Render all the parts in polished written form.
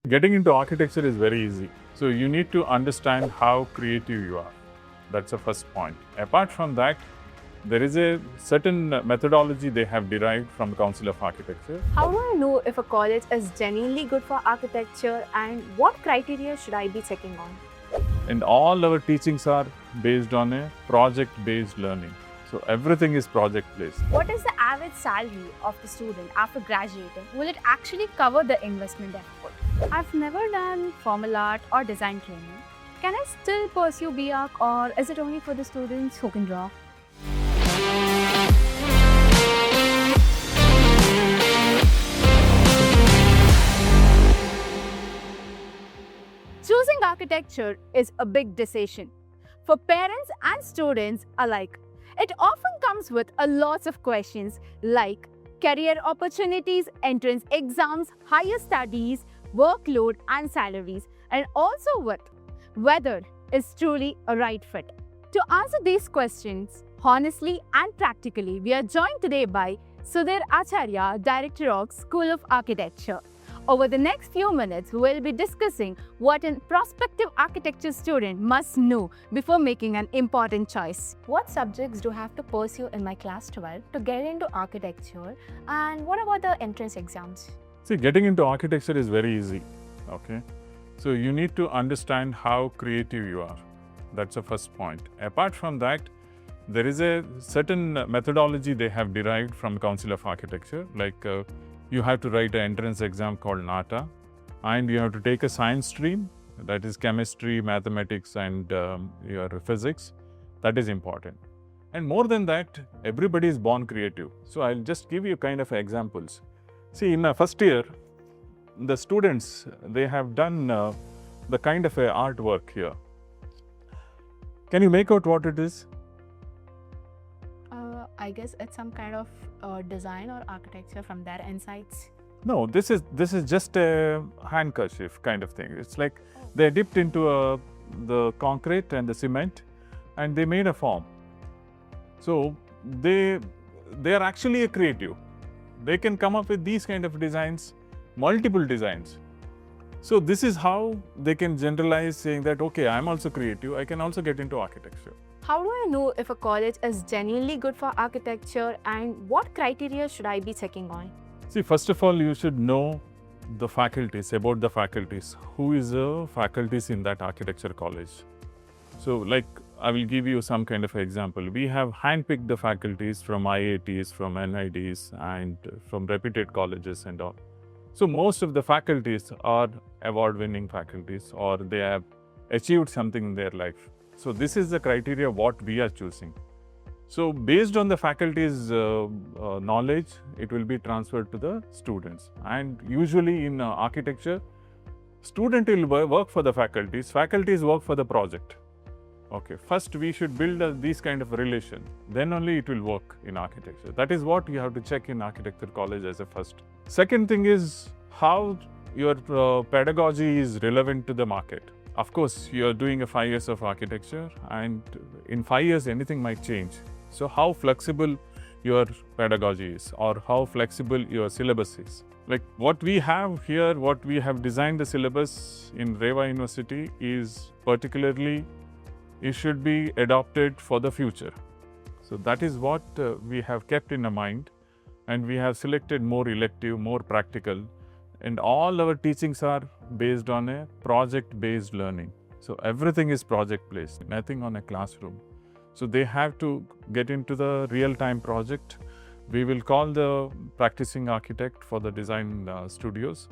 Getting into architecture is very easy. So you need to understand how creative you are. That's the first point. Apart from that, there is a certain methodology they have derived from the Council of Architecture. How do I know if a college is genuinely good for architecture and what criteria should I be checking on? And all our teachings are based on a project-based learning. So everything is project-based. What is the average salary of the student after graduating? Will it actually cover the investment effort? I've never done formal art or design training. Can I still pursue B.Arch or is it only for the students who can draw? Choosing architecture is a big decision for parents and students alike. It often comes with a lot of questions like career opportunities, entrance exams, higher studies, workload and salaries, and also with whether it's truly a right fit. To answer these questions honestly and practically, we are joined today by Sudhir Acharya, Director of School of Architecture. Over the next few minutes, we will be discussing what a prospective architecture student must know before making an important choice. What subjects do I have to pursue in my class 12 to get into architecture, and what about the entrance exams? See, getting into architecture is very easy. Okay. So you need to understand how creative you are. That's the first point. Apart from that, there is a certain methodology they have derived from Council of Architecture, like you have to write an entrance exam called NATA, and you have to take a science stream, that is chemistry, mathematics, and your physics. That is important. And more than that, everybody is born creative. So I'll just give you kind of examples. See, in first year, the students, they have done the kind of a artwork here. Can you make out what it is? I guess it's some kind of design or architecture from their insights. No, this is just a handkerchief kind of thing. It's like they dipped into the concrete and the cement, and they made a form. So they are actually a creative. They can come up with these kind of designs, multiple designs. So this is how they can generalize, saying that, okay, I'm also creative, I can also get into architecture. How do I know if a college is genuinely good for architecture and what criteria should I be checking on? See, first of all, you should know the faculties, about the faculties. Who is the faculties in that architecture college? So like, I will give you some kind of example. We have handpicked the faculties from IITs, from NIDs, and from reputed colleges and all. So most of the faculties are award-winning faculties, or they have achieved something in their life. So this is the criteria what we are choosing. So based on the faculty's knowledge, it will be transferred to the students. And usually in architecture, student will work for the faculties work for the project. Okay, first we should build these kind of relation, then only it will work in architecture. That is what you have to check in architecture college as a first. Second thing is how your pedagogy is relevant to the market. Of course, you are doing 5 years of architecture, and in 5 years anything might change. So how flexible your pedagogy is, or how flexible your syllabus is. Like what we have here, what we have designed the syllabus in REVA University is particularly, it should be adopted for the future. So that is what we have kept in mind, and we have selected more elective, more practical, and all our teachings are based on a project-based learning. So everything is project-based, nothing on a classroom. So they have to get into the real-time project. We will call the practicing architect for the design studios,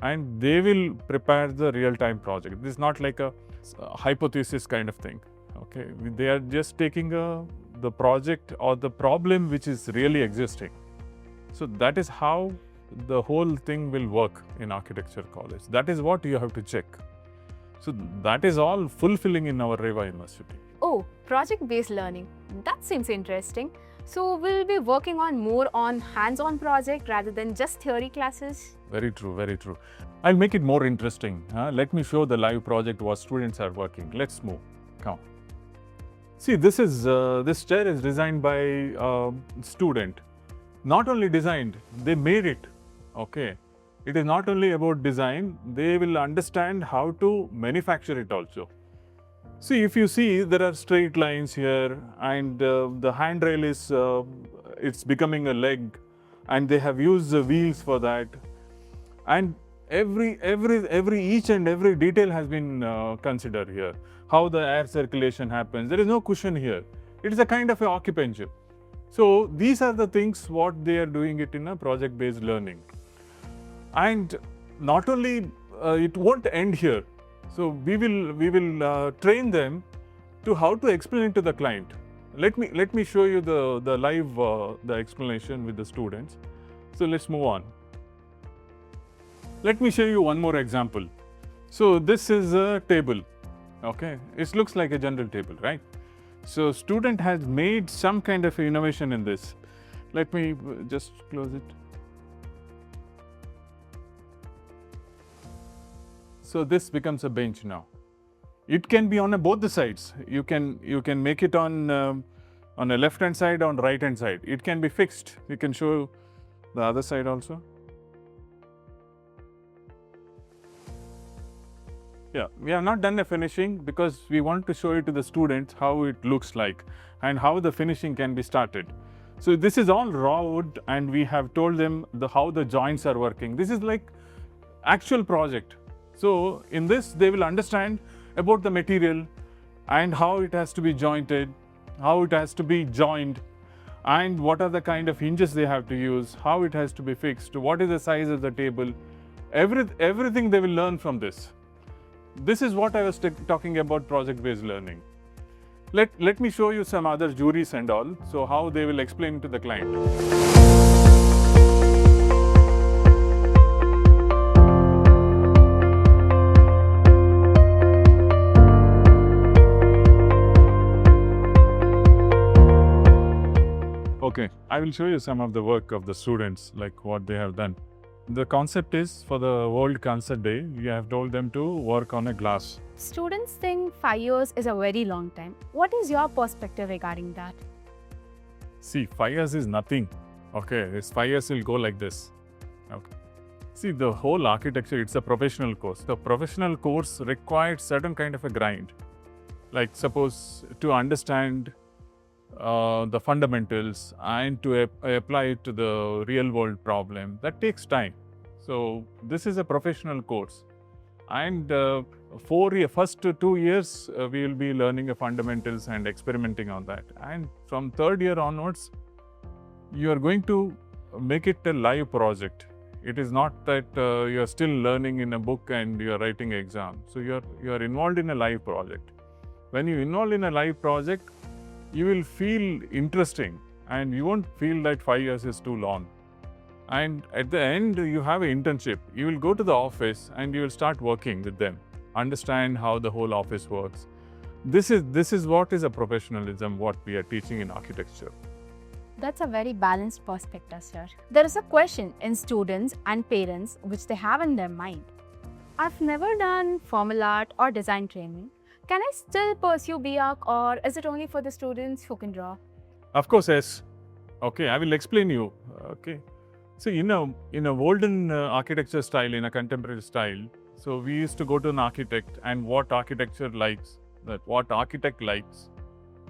and they will prepare the real-time project. This is not like a hypothesis kind of thing. Okay, they are just taking the project or the problem which is really existing. So that is how the whole thing will work in architecture college. That is what you have to check. So that is all fulfilling in our REVA University. Oh, project-based learning. That seems interesting. So we'll be working on more on hands-on project rather than just theory classes? Very true, very true. I'll make it more interesting. Let me show the live project what students are working. Let's move. Come. See, this chair is designed by a student. Not only designed, they made it. Okay. It is not only about design, they will understand how to manufacture it also. See, if you see, there are straight lines here, and the handrail is it's becoming a leg, and they have used the wheels for that, and each and every detail has been considered here. How the air circulation happens. There is no cushion here. It is a kind of a occupancy. So these are the things what they are doing it in a project-based learning. And not only it won't end here. So we will train them to how to explain it to the client. Let me show you the live the explanation with the students. So let's move on. Let me show you one more example. So this is a table. Okay, it looks like a general table, right? So student has made some kind of innovation in this. Let me just close it. So this becomes a bench now. It can be on both the sides. You can make it on a left hand side, on right hand side. It can be fixed. We can show the other side also. Yeah, we have not done the finishing because we want to show it to the students how it looks like and how the finishing can be started. So this is all raw wood, and we have told them how the joints are working. This is like actual project. So in this, they will understand about the material and how it has to be jointed, how it has to be joined, and what are the kind of hinges they have to use, how it has to be fixed, what is the size of the table. Everything they will learn from this. This is what I was talking about project-based learning. Let me show you some other juries and all, so how they will explain to the client. Okay, I will show you some of the work of the students, like what they have done. The concept is, for the World Cancer Day, we have told them to work on a glass. Students think 5 years is a very long time. What is your perspective regarding that? See, 5 years is nothing. Okay, this 5 years will go like this. Okay. See, the whole architecture, it's a professional course. The professional course requires certain kind of a grind. Like suppose to understand the fundamentals and to apply it to the real world problem, that takes time. So this is a professional course, and first 2 years we will be learning the fundamentals and experimenting on that, and from third year onwards you are going to make it a live project. It is not that you are still learning in a book and you are writing an exam. So you are involved in a live project. When you involve in a live project, you will feel interesting, and you won't feel that 5 years is too long. And at the end, you have an internship. You will go to the office and you will start working with them, understand how the whole office works. This is what is a professionalism, what we are teaching in architecture. That's a very balanced perspective, sir. There is a question in students and parents which they have in their mind. I've never done formal art or design training. Can I still pursue B.Arch, or is it only for the students who can draw? Of course, yes. Okay, I will explain you. Okay. So in a olden architecture style, in a contemporary style, so we used to go to an architect and what architecture likes, what architect likes.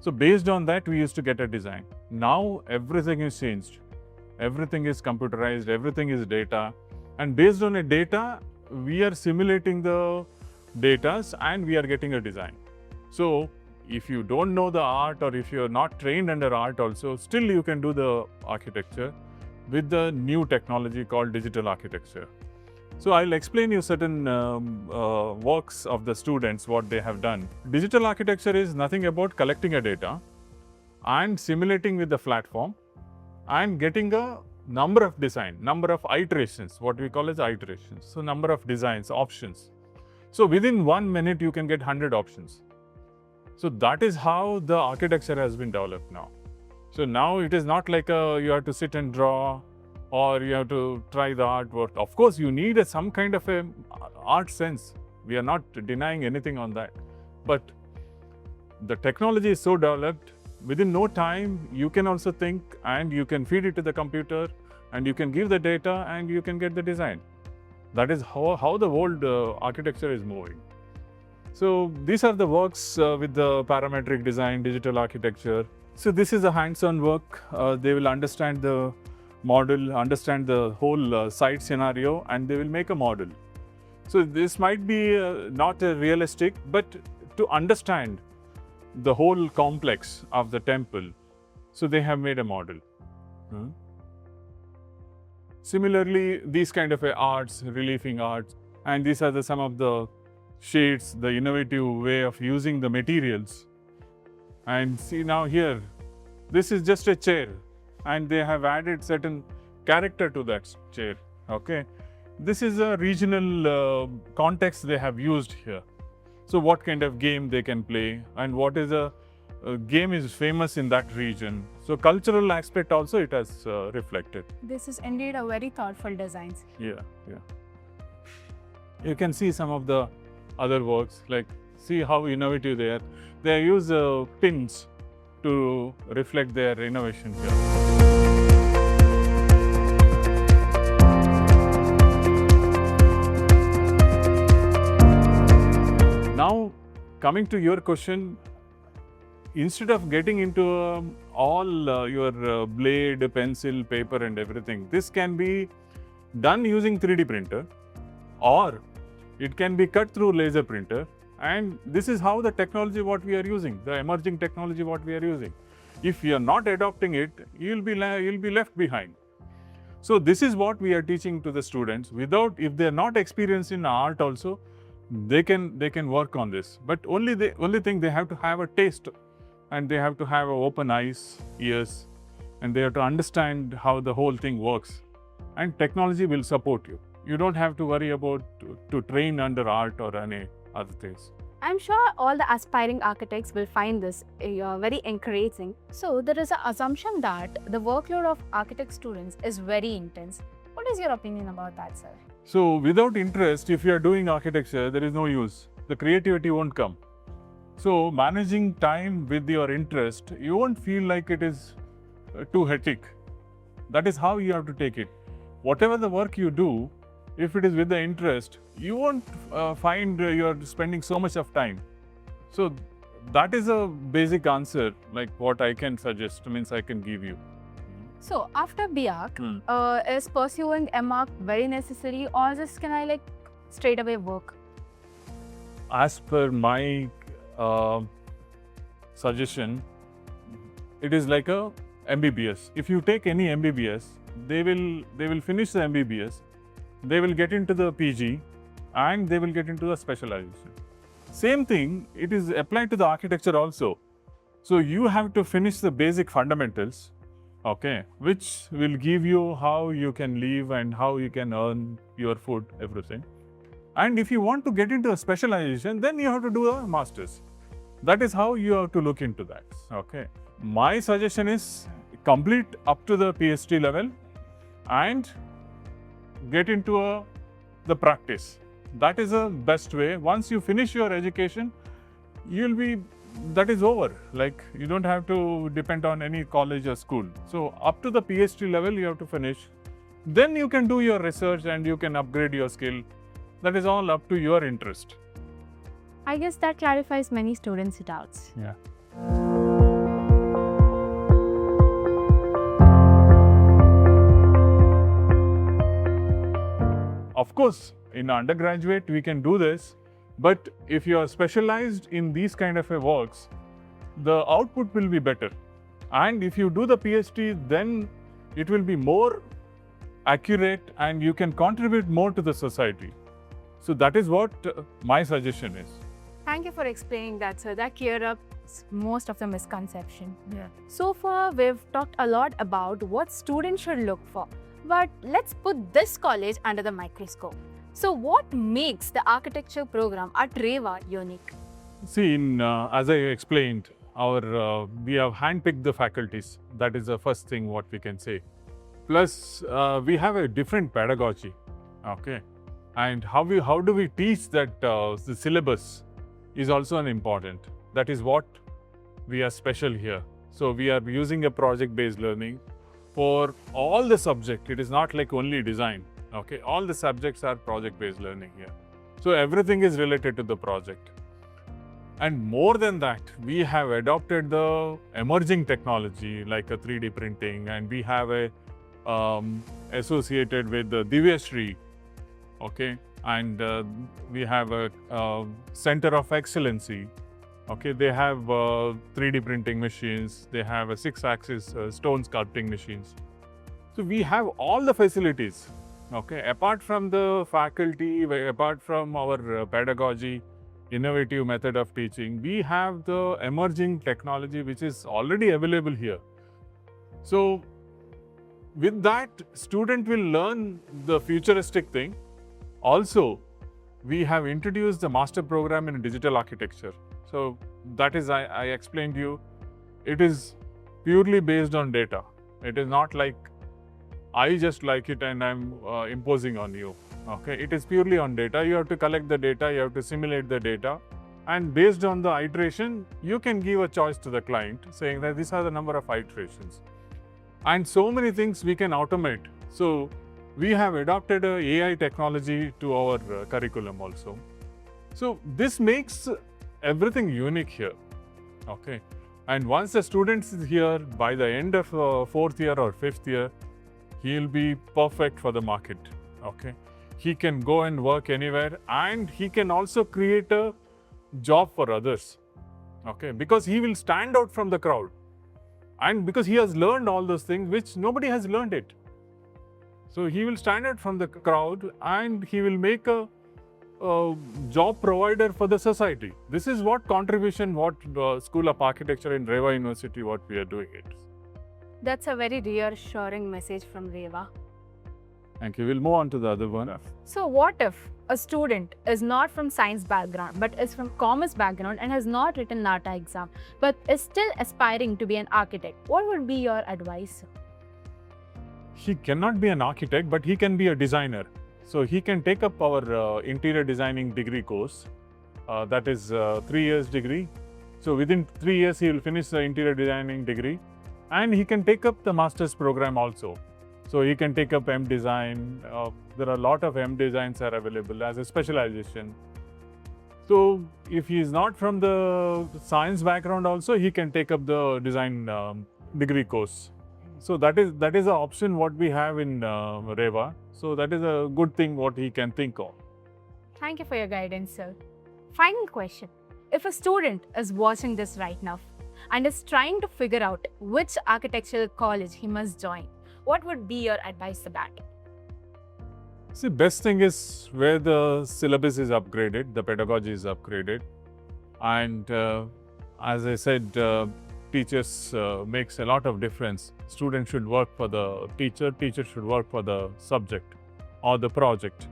So based on that, we used to get a design. Now everything is changed. Everything is computerized, everything is data. And based on a data, we are simulating the data and we are getting a design. So if you don't know the art, or if you are not trained under art also, still you can do the architecture with the new technology called digital architecture. So I'll explain you certain works of the students, what they have done. Digital architecture is nothing about collecting a data and simulating with the platform and getting a number of design, number of iterations, what we call as iterations. So number of designs, options. So within 1 minute, you can get 100 options. So that is how the architecture has been developed now. So now it is not like you have to sit and draw, or you have to try the artwork. Of course, you need some kind of a art sense. We are not denying anything on that. But the technology is so developed, within no time, you can also think and you can feed it to the computer and you can give the data and you can get the design. That is how the world architecture is moving. So these are the works with the parametric design, digital architecture. So this is a hands-on work. They will understand the model, understand the whole site scenario, and they will make a model. So this might be not realistic, but to understand the whole complex of the temple, so they have made a model. Similarly, these kind of arts, reliefing arts, and these are some of the shades, the innovative way of using the materials. And see now here, this is just a chair, and they have added certain character to that chair. Okay, this is a regional context they have used here. So what kind of game they can play, and what is a game is famous in that region. So cultural aspect also it has reflected. This is indeed a very thoughtful design. Yeah. You can see some of the other works, like see how innovative they are. They use pins to reflect their innovation here. Now, coming to your question, instead of getting into all your blade, pencil, paper and everything, this can be done using 3D printer, or it can be cut through laser printer. And this is how the technology what we are using, the emerging technology what we are using. If you are not adopting it, you'll be left behind. So this is what we are teaching to the students. If they are not experienced in art also, they can work on this. But only thing, they have to have a taste, and they have to have open eyes, ears, and they have to understand how the whole thing works. And technology will support you. You don't have to worry about to train under art or any other things. I'm sure all the aspiring architects will find this very encouraging. So there is an assumption that the workload of architect students is very intense. What is your opinion about that, sir? So without interest, if you are doing architecture, there is no use. The creativity won't come. So managing time with your interest, you won't feel like it is too hectic. That is how you have to take it. Whatever the work you do, if it is with the interest, you won't find you are spending so much of time. So that is a basic answer, like what I can suggest, means I can give you. So after B.Arch, is pursuing M.Arch very necessary, or just can I straight away work? As per my suggestion, it is like a MBBS. If you take any MBBS, they will finish the MBBS. They will get into the PG, and they will get into the specialization. Same thing, it is applied to the architecture also. So you have to finish the basic fundamentals, okay, which will give you how you can live and how you can earn your food, everything. And if you want to get into a specialization, then you have to do a master's. That is how you have to look into that, okay. My suggestion is complete up to the Ph.D. level and get into the practice. That is the best way. Once you finish your education, that is over. Like, you don't have to depend on any college or school. So up to the Ph.D. level you have to finish. Then you can do your research and you can upgrade your skill. That is all up to your interest. I guess that clarifies many students' doubts. Yeah. Of course, in undergraduate we can do this, but if you are specialized in these kind of works, the output will be better. And if you do the PhD, then it will be more accurate and you can contribute more to the society. So that is what my suggestion is. Thank you for explaining that, sir. That cleared up most of the misconception. Yeah. So far, we've talked a lot about what students should look for. But let's put this college under the microscope. So what makes the architecture program at REVA unique? See, as I explained, we have handpicked the faculties. That is the first thing what we can say. Plus, we have a different pedagogy, okay? And how do we teach that the syllabus is also an important. That is what we are special here. So we are using a project-based learning for all the subject. It is not like only design. Okay, all the subjects are project-based learning here. So everything is related to the project. And more than that, we have adopted the emerging technology like a 3D printing, and we have a associated with the Divyasri, okay, and we have a center of excellency. Okay, they have 3D printing machines. They have a 6-axis stone sculpting machines. So we have all the facilities. Okay, apart from the faculty, apart from our pedagogy, innovative method of teaching, we have the emerging technology which is already available here. So with that, student will learn the futuristic thing. Also, we have introduced the master program in digital architecture. So that is, I explained to you, it is purely based on data. It is not like I just like it and I'm imposing on you. Okay, it is purely on data. You have to collect the data, you have to simulate the data, and based on the iteration, you can give a choice to the client saying that these are the number of iterations. And so many things we can automate. So we have adopted a AI technology to our curriculum also. So this makes everything unique here. Okay, and once the student is here, by the end of 4th year or 5th year, he will be perfect for the market. Okay, he can go and work anywhere, and he can also create a job for others. Okay, because he will stand out from the crowd, and because he has learned all those things which nobody has learned it. So he will stand out from the crowd, and he will make a job provider for the society. This is what contribution, what School of Architecture in REVA University, what we are doing it. That's a very reassuring message from REVA. Thank you. We'll move on to the other one. So what if a student is not from science background but is from commerce background and has not written NATA exam but is still aspiring to be an architect? What would be your advice? He cannot be an architect, but he can be a designer. So he can take up our interior designing degree course. That is 3 years degree. So within 3 years, he will finish the interior designing degree, and he can take up the master's program also. So he can take up M design. There are a lot of M designs are available as a specialization. So if he is not from the science background also, he can take up the design degree course. So that is an option what we have in REVA. So that is a good thing what he can think of. Thank you for your guidance, sir. Final question. If a student is watching this right now and is trying to figure out which architectural college he must join, what would be your advice to that? See, best thing is where the syllabus is upgraded, the pedagogy is upgraded. And as I said, teachers makes a lot of difference. Student should work for the teacher, teacher should work for the subject or the project.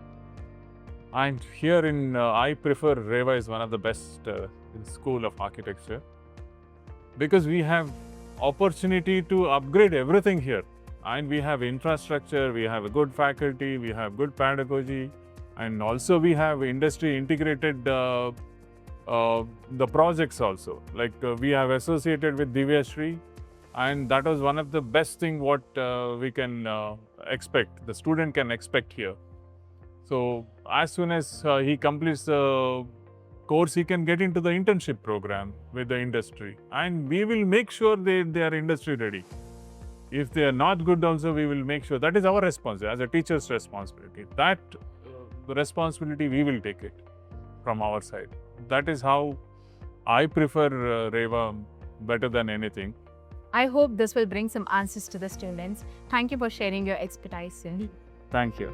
And here in, I prefer REVA is one of the best school of architecture, because we have opportunity to upgrade everything here. And we have infrastructure, we have a good faculty, we have good pedagogy, and also we have industry integrated the projects also. Like we have associated with Divyasri, and that was one of the best thing what we can expect, the student can expect here. So as soon as he completes the course, he can get into the internship program with the industry, and we will make sure they are industry ready. If they are not good also, we will make sure. That is our responsibility, as a teacher's responsibility. That responsibility we will take it from our side. That is how I prefer REVA better than anything. I hope this will bring some answers to the students. Thank you for sharing your expertise, sir. Thank you.